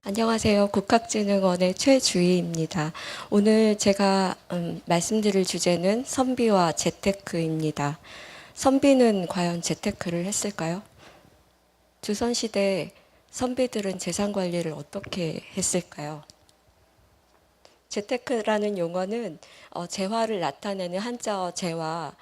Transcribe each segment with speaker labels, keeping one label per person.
Speaker 1: 안녕하세요. 국학진흥원의 최주희입니다. 오늘 제가 말씀드릴 주제는 선비와 재테크입니다. 선비는 과연 재테크를 했을까요? 조선시대 선비들은 재산 관리를 어떻게 했을까요? 재테크라는 용어는 재화를 나타내는 한자어 재와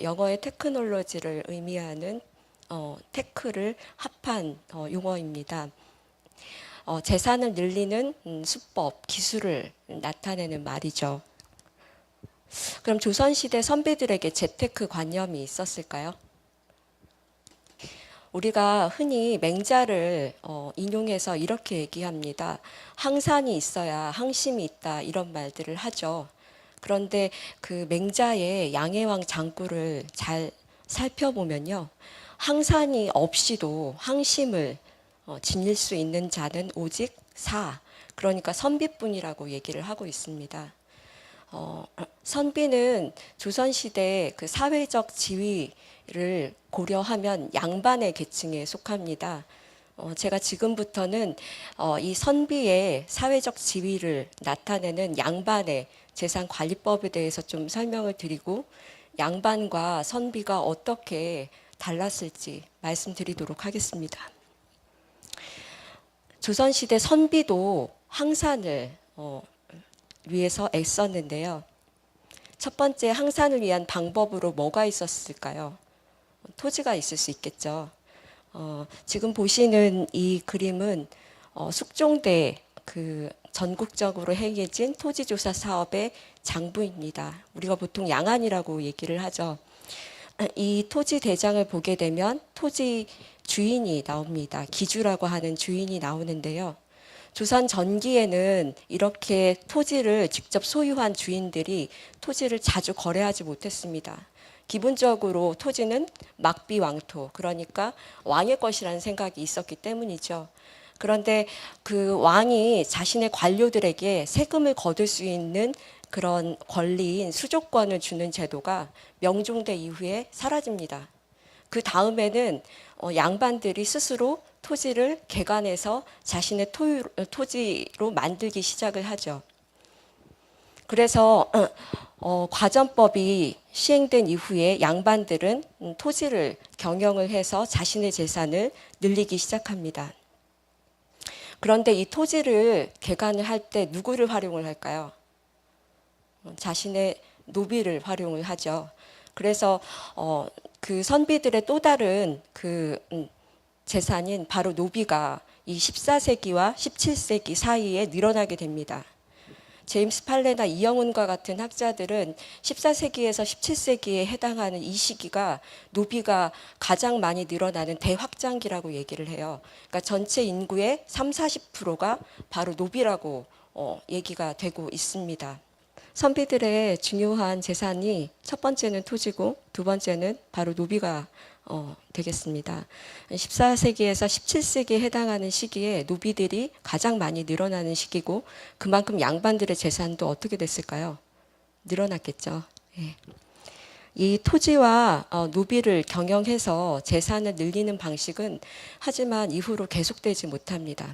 Speaker 1: 영어의 테크놀로지를 의미하는 테크를 합한 용어입니다. 재산을 늘리는 수법, 기술을 나타내는 말이죠. 그럼 조선시대 선비들에게 재테크 관념이 있었을까요? 우리가 흔히 맹자를 인용해서 이렇게 얘기합니다. 항산이 있어야 항심이 있다, 이런 말들을 하죠. 그런데 그 맹자의 양해왕 장구를 잘 살펴보면요. 항산이 없이도 항심을 지닐 수 있는 자는 오직 사, 그러니까 선비뿐이라고 얘기를 하고 있습니다. 선비는 조선시대 그 사회적 지위를 고려하면 양반의 계층에 속합니다. 제가 지금부터는 이 선비의 사회적 지위를 나타내는 양반의 재산 관리법에 대해서 좀 설명을 드리고 양반과 선비가 어떻게 달랐을지 말씀드리도록 하겠습니다. 조선시대 선비도 항산을 위해서 애썼는데요. 첫 번째 항산을 위한 방법으로 뭐가 있었을까요? 토지가 있을 수 있겠죠. 지금 보시는 이 그림은 숙종대 그 전국적으로 행해진 토지조사 사업의 장부입니다. 우리가 보통 양안이라고 얘기를 하죠. 이 토지 대장을 보게 되면 토지 주인이 나옵니다. 기주라고 하는 주인이 나오는데요. 조선 전기에는 이렇게 토지를 직접 소유한 주인들이 토지를 자주 거래하지 못했습니다. 기본적으로 토지는 막비왕토, 그러니까 왕의 것이라는 생각이 있었기 때문이죠. 그런데 그 왕이 자신의 관료들에게 세금을 거둘 수 있는 그런 권리인 수조권을 주는 제도가 명종대 이후에 사라집니다. 그 다음에는 양반들이 스스로 토지를 개간해서 자신의 토지로 만들기 시작을 하죠. 그래서 과전법이 시행된 이후에 양반들은 토지를 경영을 해서 자신의 재산을 늘리기 시작합니다. 그런데 이 토지를 개간을 할 때 누구를 활용을 할까요? 자신의 노비를 활용을 하죠. 그래서 그 선비들의 또 다른 그 재산인 바로 노비가 이 14세기와 17세기 사이에 늘어나게 됩니다. 제임스 팔레나 이영훈과 같은 학자들은 14세기에서 17세기에 해당하는 이 시기가 노비가 가장 많이 늘어나는 대확장기라고 얘기를 해요. 그러니까 전체 인구의 30~40%가 바로 노비라고 얘기가 되고 있습니다. 선비들의 중요한 재산이 첫 번째는 토지고 두 번째는 바로 노비가 되겠습니다. 14세기에서 17세기에 해당하는 시기에 노비들이 가장 많이 늘어나는 시기고 그만큼 양반들의 재산도 어떻게 됐을까요? 늘어났겠죠. 예. 이 토지와 노비를 경영해서 재산을 늘리는 방식은 하지만 이후로 계속되지 못합니다.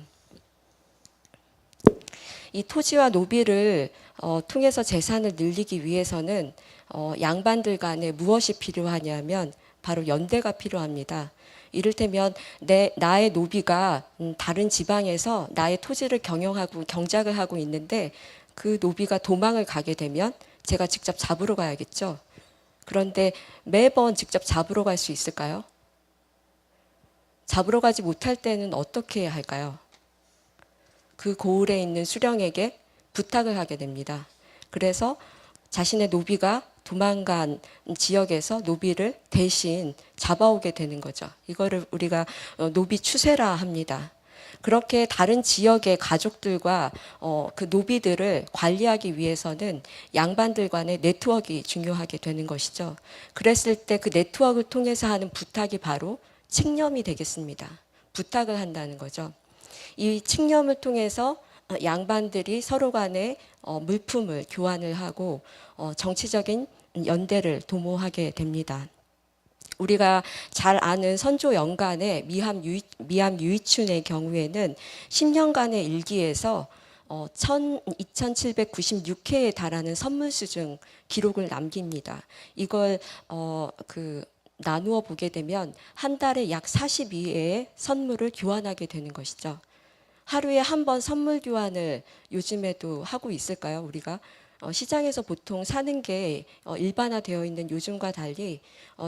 Speaker 1: 이 토지와 노비를 통해서 재산을 늘리기 위해서는 양반들 간에 무엇이 필요하냐면 바로 연대가 필요합니다. 이를테면 나의 노비가 다른 지방에서 나의 토지를 경영하고 경작을 하고 있는데 그 노비가 도망을 가게 되면 제가 직접 잡으러 가야겠죠. 그런데 매번 직접 잡으러 갈 수 있을까요? 잡으러 가지 못할 때는 어떻게 해야 할까요? 그 고을에 있는 수령에게 부탁을 하게 됩니다. 그래서 자신의 노비가 도망간 지역에서 노비를 대신 잡아오게 되는 거죠. 이거를 우리가 노비 추세라 합니다. 그렇게 다른 지역의 가족들과 그 노비들을 관리하기 위해서는 양반들 간의 네트워크가 중요하게 되는 것이죠. 그랬을 때 그 네트워크를 통해서 하는 부탁이 바로 칙념이 되겠습니다. 부탁을 한다는 거죠. 이 칙념을 통해서 양반들이 서로 간에 물품을 교환을 하고 정치적인 연대를 도모하게 됩니다. 우리가 잘 아는 선조 연간의 미함 유이춘의 경우에는 10년간의 일기에서 2796회에 달하는 선물수증 기록을 남깁니다. 이걸 나누어 보게 되면 한 달에 약 42회의 선물을 교환하게 되는 것이죠. 하루에 한 번 선물 교환을 요즘에도 하고 있을까요? 우리가 시장에서 보통 사는 게 일반화되어 있는 요즘과 달리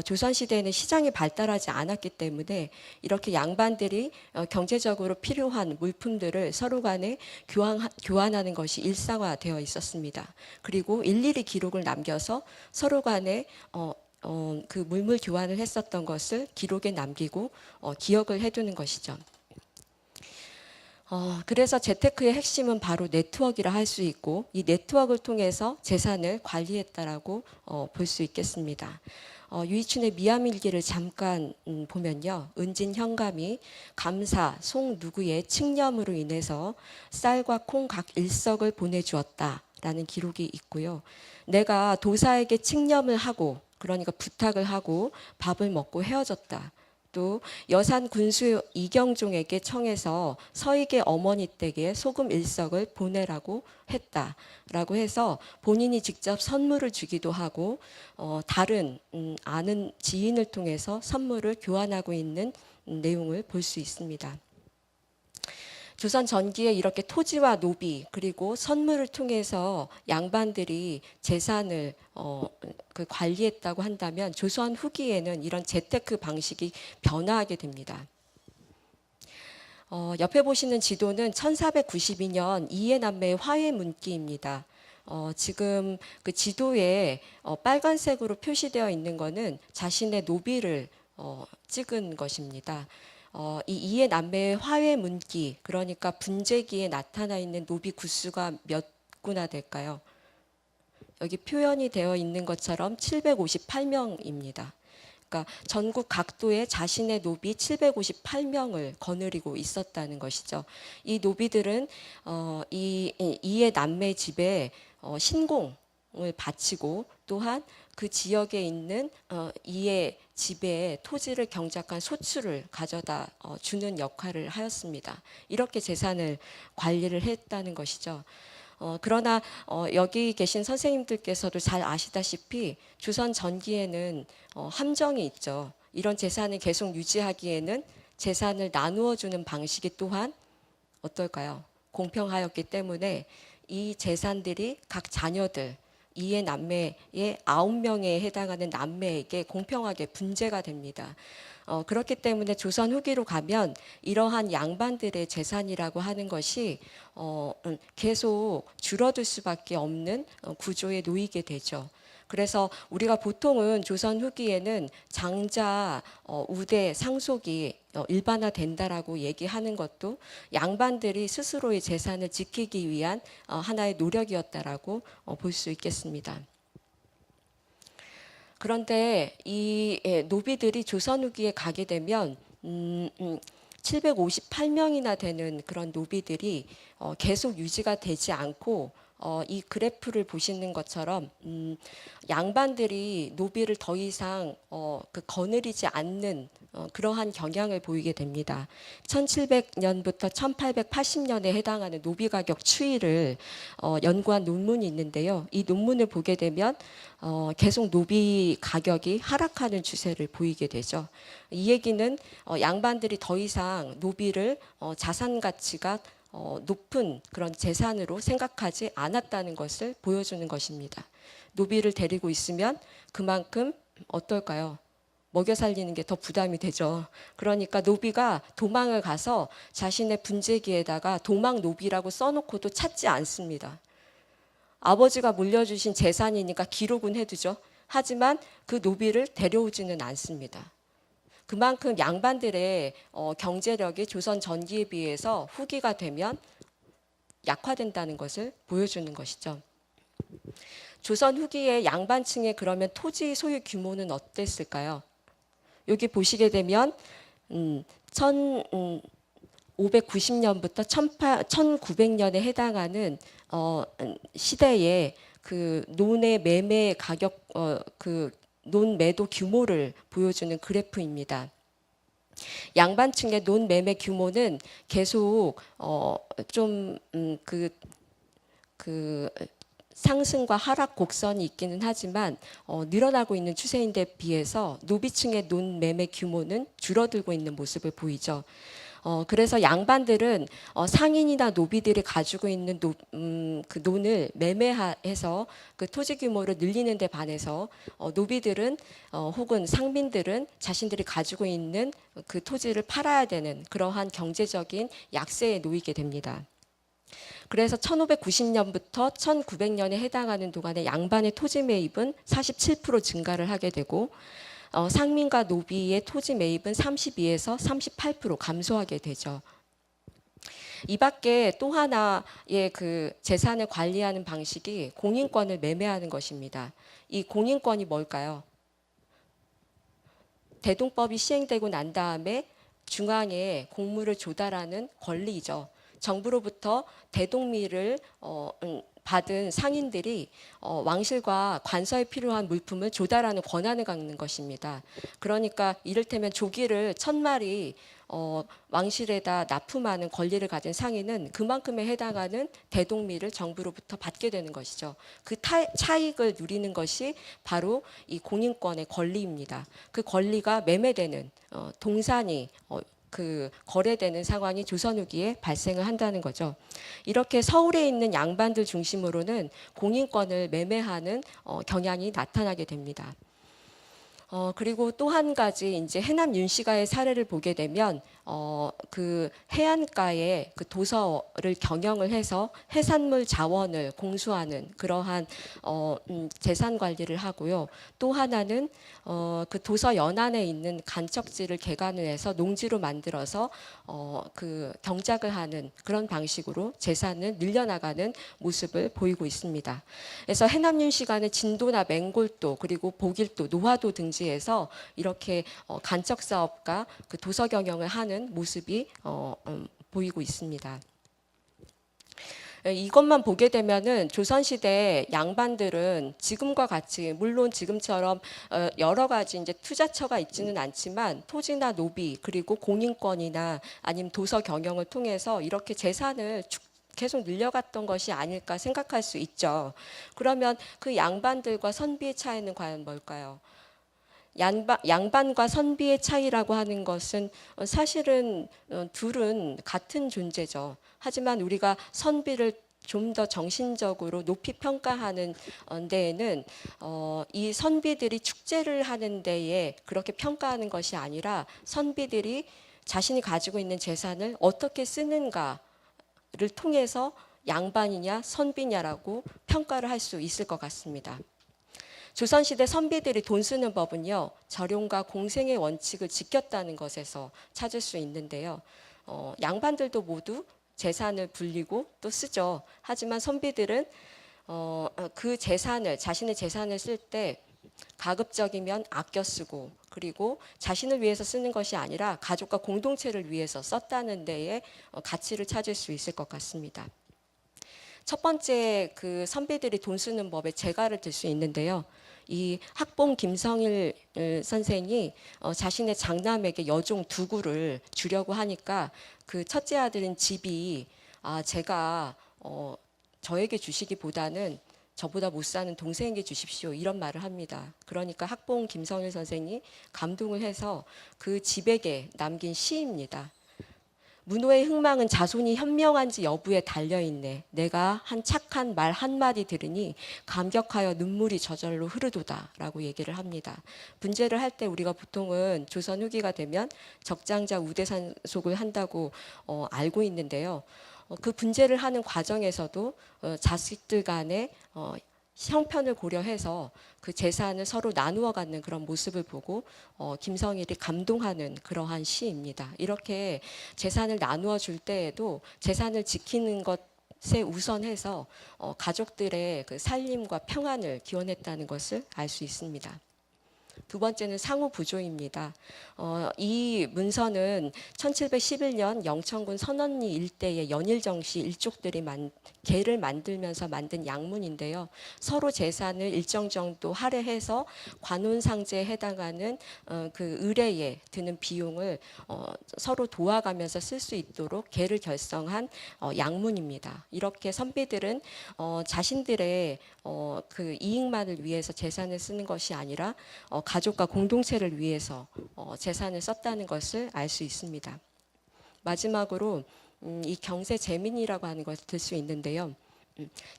Speaker 1: 조선시대에는 시장이 발달하지 않았기 때문에 이렇게 양반들이 경제적으로 필요한 물품들을 서로 간에 교환하는 것이 일상화되어 있었습니다. 그리고 일일이 기록을 남겨서 서로 간에 그 물물 교환을 했었던 것을 기록에 남기고 기억을 해두는 것이죠. 그래서 재테크의 핵심은 바로 네트워크라 할 수 있고 이 네트워크를 통해서 재산을 관리했다라고 볼 수 있겠습니다. 유이춘의 미암일기를 잠깐 보면요. 은진 현감이 감사 송 누구의 칙념으로 인해서 쌀과 콩 각 1석을 보내주었다라는 기록이 있고요. 내가 도사에게 칙념을 하고 그러니까 부탁을 하고 밥을 먹고 헤어졌다. 또 여산 군수 이경종에게 청해서 서익의 어머니 댁에 소금 1석을 보내라고 했다라고 해서 본인이 직접 선물을 주기도 하고 다른 아는 지인을 통해서 선물을 교환하고 있는 내용을 볼 수 있습니다. 조선 전기에 이렇게 토지와 노비 그리고 선물을 통해서 양반들이 재산을 관리했다고 한다면 조선 후기에는 이런 재테크 방식이 변화하게 됩니다. 옆에 보시는 지도는 1492년 이해남매의 화해문기입니다. 지금 그 지도에 빨간색으로 표시되어 있는 것은 자신의 노비를 찍은 것입니다. 이 이해 남매의 화해 문기, 그러니까 분재기에 나타나 있는 노비 구수가 몇 구나 될까요? 여기 표현이 되어 있는 것처럼 758명입니다. 그러니까 전국 각도에 자신의 노비 758명을 거느리고 있었다는 것이죠. 이 노비들은 이해 남매 집에 신공을 바치고 또한 그 지역에 있는 이해 집에 토지를 경작한 소출을 가져다 주는 역할을 하였습니다. 이렇게 재산을 관리를 했다는 것이죠. 그러나 여기 계신 선생님들께서도 잘 아시다시피 조선 전기에는 함정이 있죠. 이런 재산을 계속 유지하기에는 재산을 나누어 주는 방식이 또한 어떨까요? 공평하였기 때문에 이 재산들이 각 자녀들 이해 남매의 9명에 해당하는 남매에게 공평하게 분재가 됩니다. 그렇기 때문에 조선 후기로 가면 이러한 양반들의 재산이라고 하는 것이 계속 줄어들 수밖에 없는 구조에 놓이게 되죠. 그래서 우리가 보통은 조선 후기에는 장자, 우대, 상속이 일반화된다라고 얘기하는 것도 양반들이 스스로의 재산을 지키기 위한 하나의 노력이었다라고 볼 수 있겠습니다. 그런데 이 노비들이 조선 후기에 가게 되면 758명이나 되는 그런 노비들이 계속 유지가 되지 않고 이 그래프를 보시는 것처럼 양반들이 노비를 더 이상 거느리지 않는 그러한 경향을 보이게 됩니다. 1700년부터 1880년에 해당하는 노비 가격 추이를 연구한 논문이 있는데요. 이 논문을 보게 되면 계속 노비 가격이 하락하는 추세를 보이게 되죠. 이 얘기는 양반들이 더 이상 노비를 자산 가치가 높은 그런 재산으로 생각하지 않았다는 것을 보여주는 것입니다. 노비를 데리고 있으면 그만큼 어떨까요? 먹여 살리는 게 더 부담이 되죠. 그러니까 노비가 도망을 가서 자신의 분재기에다가 도망 노비라고 써놓고도 찾지 않습니다. 아버지가 물려주신 재산이니까 기록은 해두죠. 하지만 그 노비를 데려오지는 않습니다. 그만큼 양반들의 경제력이 조선 전기에 비해서 후기가 되면 약화된다는 것을 보여주는 것이죠. 조선 후기의 양반층의 그러면 토지 소유 규모는 어땠을까요? 여기 보시게 되면 1590년부터 1900년에 해당하는 시대에 그 논의 매매 가격 그 논매도 규모를 보여주는 그래프입니다. 양반층의 논매매 규모는 계속 그 상승과 하락 곡선이 있기는 하지만 늘어나고 있는 추세인데 비해서 노비층의 논매매 규모는 줄어들고 있는 모습을 보이죠. 그래서 양반들은 상인이나 노비들이 가지고 있는 그 논을 매매해서 그 토지 규모를 늘리는 데 반해서 노비들은 혹은 상민들은 자신들이 가지고 있는 그 토지를 팔아야 되는 그러한 경제적인 약세에 놓이게 됩니다. 그래서 1590년부터 1900년에 해당하는 동안에 양반의 토지 매입은 47% 증가를 하게 되고 상민과 노비의 토지 매입은 32에서 38% 감소하게 되죠. 이 밖에 또 하나의 그 재산을 관리하는 방식이 공인권을 매매하는 것입니다. 이 공인권이 뭘까요? 대동법이 시행되고 난 다음에 중앙에 공물을 조달하는 권리죠. 정부로부터 대동미를 받은 상인들이 왕실과 관서에 필요한 물품을 조달하는 권한을 갖는 것입니다. 그러니까 이를테면 조기를 1000마리 왕실에다 납품하는 권리를 가진 상인은 그만큼에 해당하는 대동미를 정부로부터 받게 되는 것이죠. 그 차익을 누리는 것이 바로 이 공인권의 권리입니다. 그 권리가 매매되는 동산이 그 거래되는 상황이 조선 후기에 발생을 한다는 거죠. 이렇게 서울에 있는 양반들 중심으로는 공인권을 매매하는 경향이 나타나게 됩니다. 그리고 또 한 가지 이제 해남 윤씨가의 사례를 보게 되면 그 해안가에 그 도서를 경영을 해서 해산물 자원을 공수하는 그러한 재산 관리를 하고요. 또 하나는 그 도서 연안에 있는 간척지를 개간을 해서 농지로 만들어서 그 경작을 하는 그런 방식으로 재산을 늘려나가는 모습을 보이고 있습니다. 그래서 해남 윤씨가는 진도나 맹골도 그리고 보길도 노화도 등지에서 이렇게 간척 사업과 그 도서 경영을 하는 모습이 보이고 있습니다. 이것만 보게 되면은 조선시대 양반들은 지금과 같이 물론 지금처럼 여러 가지 이제 투자처가 있지는 않지만 토지나 노비 그리고 공인권이나 아니면 도서 경영을 통해서 이렇게 재산을 계속 늘려갔던 것이 아닐까 생각할 수 있죠. 그러면 그 양반들과 선비의 차이는 과연 뭘까요? 양반과 선비의 차이라고 하는 것은 사실은 둘은 같은 존재죠. 하지만 우리가 선비를 좀 더 정신적으로 높이 평가하는 데에는 이 선비들이 축제를 하는 데에 그렇게 평가하는 것이 아니라 선비들이 자신이 가지고 있는 재산을 어떻게 쓰는가를 통해서 양반이냐 선비냐라고 평가를 할 수 있을 것 같습니다. 조선시대 선비들이 돈 쓰는 법은요, 절용과 공생의 원칙을 지켰다는 것에서 찾을 수 있는데요. 양반들도 모두 재산을 불리고 또 쓰죠. 하지만 선비들은 그 재산을, 자신의 재산을 쓸 때 가급적이면 아껴 쓰고 그리고 자신을 위해서 쓰는 것이 아니라 가족과 공동체를 위해서 썼다는 데에 가치를 찾을 수 있을 것 같습니다. 첫 번째 그 선비들이 돈 쓰는 법의 재가를 들 수 있는데요. 이 학봉 김성일 선생이 자신의 장남에게 여종 두구를 주려고 하니까 그 첫째 아들인 집이 제가 저에게 주시기보다는 저보다 못 사는 동생에게 주십시오 이런 말을 합니다. 그러니까 학봉 김성일 선생이 감동을 해서 그 집에게 남긴 시입니다. 문호의 흥망은 자손이 현명한지 여부에 달려있네. 내가 한 착한 말 한마디 들으니 감격하여 눈물이 저절로 흐르도다 라고 얘기를 합니다. 분재를 할 때 우리가 보통은 조선 후기가 되면 적장자 우대산속을 한다고 알고 있는데요. 그 분재를 하는 과정에서도 자식들 간에 형편을 고려해서 그 재산을 서로 나누어 갖는 그런 모습을 보고 김성일이 감동하는 그러한 시입니다. 이렇게 재산을 나누어 줄 때에도 재산을 지키는 것에 우선해서 가족들의 그 살림과 평안을 기원했다는 것을 알 수 있습니다. 두 번째는 상호 부조입니다. 이 문서는 1711년 영천군 선언리 일대의 연일정씨 일족들이 계를 만들면서 만든 양문인데요. 서로 재산을 일정 정도 할애해서 관혼상제에 해당하는 그 의례에 드는 비용을 서로 도와가면서 쓸 수 있도록 계를 결성한 양문입니다. 이렇게 선비들은 자신들의 그 이익만을 위해서 재산을 쓰는 것이 아니라 가족과 공동체를 위해서 재산을 썼다는 것을 알 수 있습니다. 마지막으로 이 경세제민이라고 하는 것을 들 수 있는데요.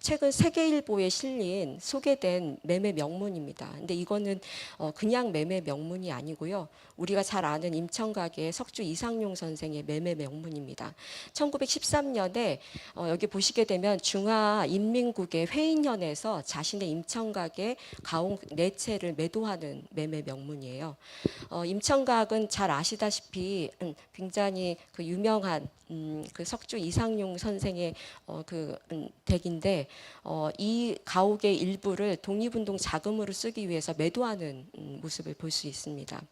Speaker 1: 최근 세계일보에 실린 소개된 매매 명문입니다. 근데 이거는 그냥 매매 명문이 아니고요. 우리가 잘 아는 임청각의 석주 이상용 선생의 매매 명문입니다. 1913년에 여기 보시게 되면 중화인민국의 회인현에서 자신의 임청각의 가옥 4채를 매도하는 매매 명문이에요. 임청각은 잘 아시다시피 굉장히 그 유명한 그 석주 이상용 선생의 그 댁인데 이 가옥의 일부를 독립운동 자금으로 쓰기 위해서 매도하는 모습을 볼 수 있습니다.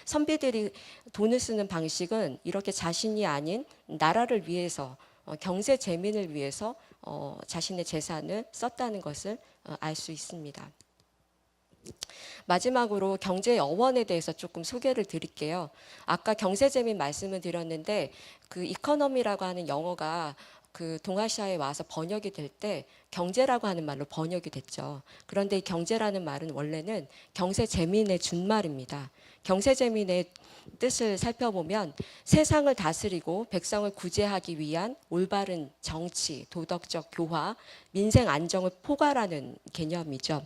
Speaker 1: 선비들이 돈을 쓰는 방식은 이렇게 자신이 아닌 나라를 위해서 경세재민을 위해서 자신의 재산을 썼다는 것을 알 수 있습니다. 마지막으로 경제어원에 대해서 조금 소개를 드릴게요. 아까 경세재민 말씀을 드렸는데 그 이코노미라고 하는 영어가 그 동아시아에 와서 번역이 될 때 경제라고 하는 말로 번역이 됐죠. 그런데 이 경제라는 말은 원래는 경세재민의 준말입니다. 경세재민의 뜻을 살펴보면 세상을 다스리고 백성을 구제하기 위한 올바른 정치, 도덕적 교화, 민생 안정을 포괄하는 개념이죠.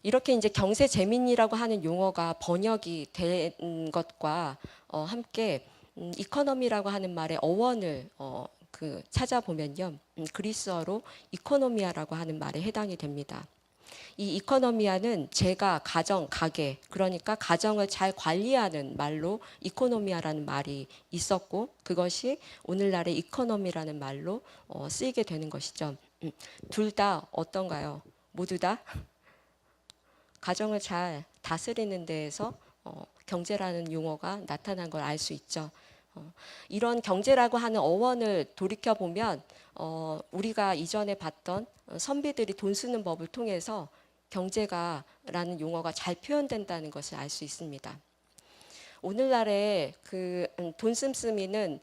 Speaker 1: 이렇게 이제 경세재민이라고 하는 용어가 번역이 된 것과 함께 이코노미라고 하는 말의 어원을 그 찾아보면요, 그리스어로 이코노미아라고 하는 말에 해당이 됩니다. 이 이코노미아는 제가, 가정, 가계, 그러니까 가정을 잘 관리하는 말로 이코노미아라는 말이 있었고 그것이 오늘날의 이코노미라는 말로 쓰이게 되는 것이죠. 둘 다 어떤가요? 모두 다 가정을 잘 다스리는 데에서 경제라는 용어가 나타난 걸 알 수 있죠. 이런 경제라고 하는 어원을 돌이켜보면 우리가 이전에 봤던 선비들이 돈 쓰는 법을 통해서 경제가라는 용어가 잘 표현된다는 것을 알 수 있습니다. 오늘날의 그 돈 씀씀이는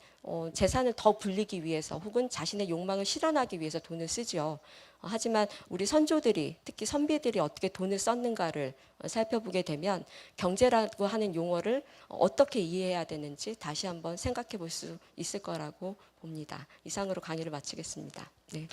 Speaker 1: 재산을 더 불리기 위해서 혹은 자신의 욕망을 실현하기 위해서 돈을 쓰죠. 하지만 우리 선조들이 특히 선비들이 어떻게 돈을 썼는가를 살펴보게 되면 경제라고 하는 용어를 어떻게 이해해야 되는지 다시 한번 생각해 볼 수 있을 거라고 봅니다. 이상으로 강의를 마치겠습니다. 네.